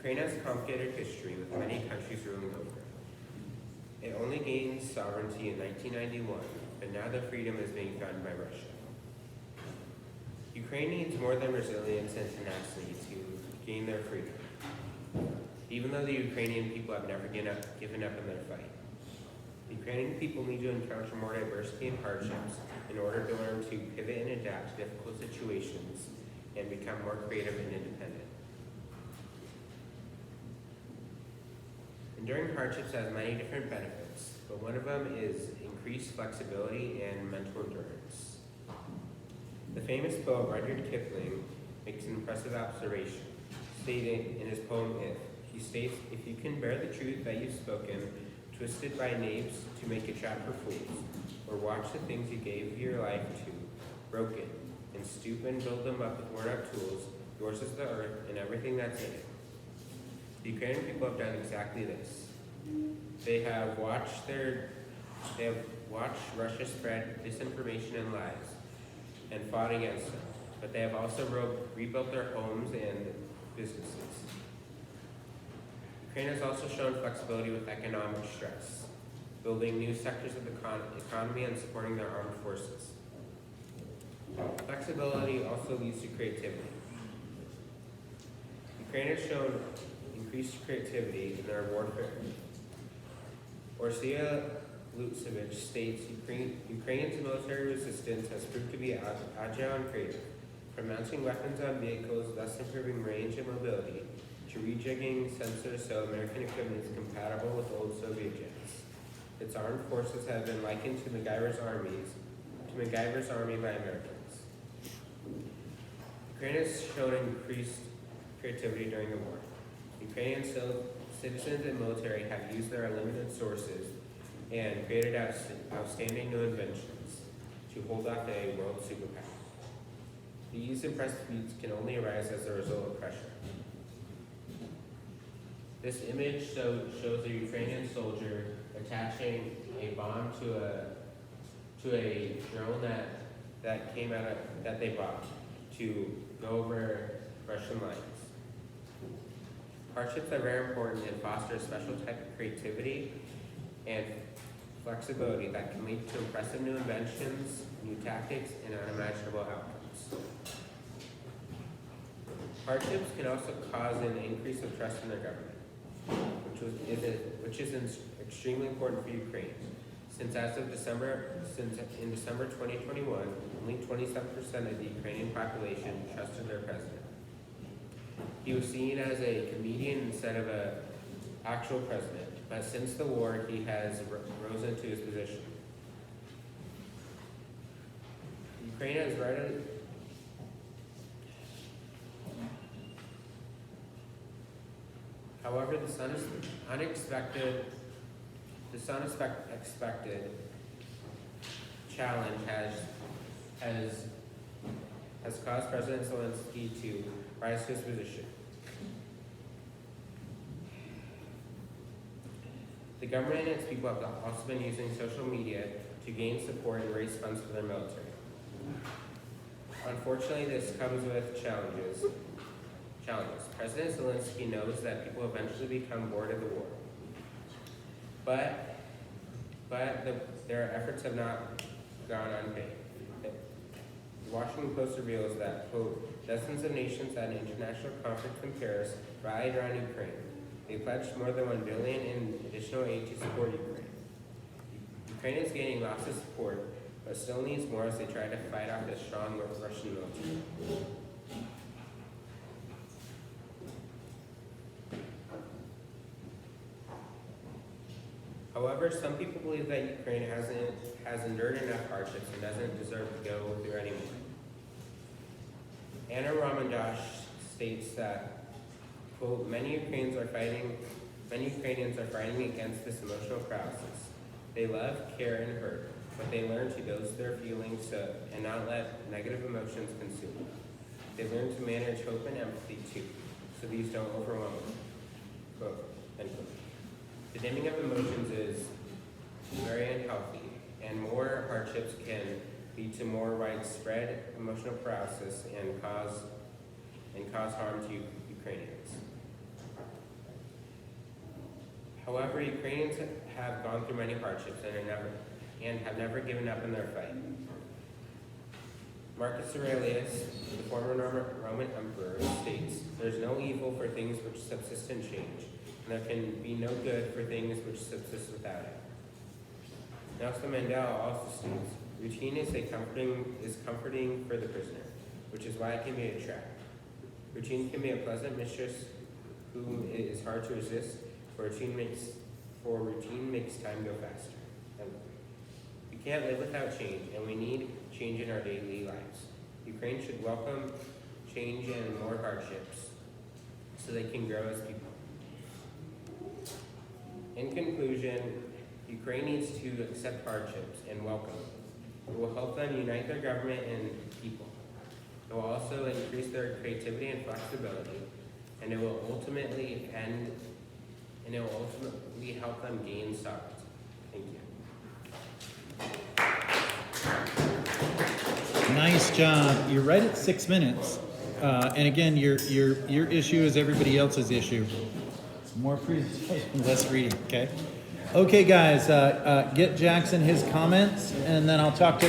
Ukraine has a complicated history with many countries ruling over it. It only gained sovereignty in 1991, but now the freedom is being found by Russia. Ukraine needs more than resilience and tenacity to gain their freedom, even though the Ukrainian people have never given up in their fight. The Ukrainian people need to encounter more diversity and hardships in order to learn to pivot and adapt to difficult situations and become more creative and independent. Enduring hardships has many different benefits, but one of them is increased flexibility and mental endurance. The famous poet Rudyard Kipling makes an impressive observation, stating in his poem If. He states, "If you can bear the truth that you've spoken, twisted by knaves to make a trap for fools, or watch the things you gave your life to, broken, and stoop and build them up with worn-out tools, yours is the earth and everything that's in it." The Ukrainian people have done exactly this. They have watched Russia spread disinformation and lies, and fought against them, but they have also rebuilt their homes and businesses. Ukraine has also shown flexibility with economic stress, building new sectors of the economy and supporting their armed forces. Flexibility also leads to creativity. Ukraine has shown increased creativity in their warfare. Orsia Lutsevich states, Ukraine's military resistance has proved to be agile and creative, from mounting weapons on vehicles, thus improving range and mobility, to rejigging sensors so American equipment is compatible with old Soviet jets. Its armed forces have been likened to MacGyver's army by Americans. Ukraine has shown increased creativity during the war. Ukrainian citizens and military have used their limited sources and created outstanding new inventions to hold off a world superpower. These impressive feats can only arise as a result of pressure. This image shows a Ukrainian soldier attaching a bomb to a drone that they bought to go over Russian lines. Hardships are very important and foster a special type of creativity and flexibility that can lead to impressive new inventions, new tactics, and unimaginable outcomes. Hardships can also cause an increase of trust in their government, which is extremely important for Ukraine, since in December 2021, only 27% of the Ukrainian population trusted their president. He was seen as a comedian instead of an actual president, but since the war, he has risen to his position. Ukraine has readily However, this unexpected challenge has caused President Zelensky to rise to his position. The government and its people have also been using social media to gain support and raise funds for their military. Unfortunately, this comes with challenges. President Zelensky knows that people eventually become bored of the war. But their efforts have not gone unpaid. The Washington Post reveals that, quote, dozens of nations at an international conference in Paris rallied around Ukraine. They pledged more than $1 billion in additional aid to support Ukraine. Ukraine is gaining lots of support, but still needs more as they try to fight off the strong Russian military. However, some people believe that Ukraine has endured enough hardships and doesn't deserve to go through any more. Anna Ramandash states that, quote, many Ukrainians are fighting against this emotional paralysis. They love, care, and hurt, but they learn to dose their feelings and not let negative emotions consume them. They learn to manage hope and empathy too, so these don't overwhelm them. Quote, end quote. The dimming of emotions is very unhealthy, and more hardships can lead to more widespread emotional paralysis and cause harm to Ukrainians. However, Ukrainians have gone through many hardships and have never given up in their fight. Marcus Aurelius, the former Roman emperor, states, "There is no evil for things which subsist and change, and there can be no good for things which subsist without it." Nelson Mandela also states, "Routine is comforting for the prisoner, which is why it can be a trap. Routine can be a pleasant mistress whom it is hard to resist, for routine makes time go faster." We can't live without change, and we need change in our daily lives. Ukraine should welcome change and more hardships so they can grow as people. In conclusion, Ukraine needs to accept hardships and welcome. It will help them unite their government and people. It will also increase their creativity and flexibility, and it will ultimately help them gain sovereignty. Thank you. Nice job. You're right at 6 minutes. And again, your issue is everybody else's issue. More presentation, less reading, okay? Okay, guys, get Jackson his comments, and then I'll talk to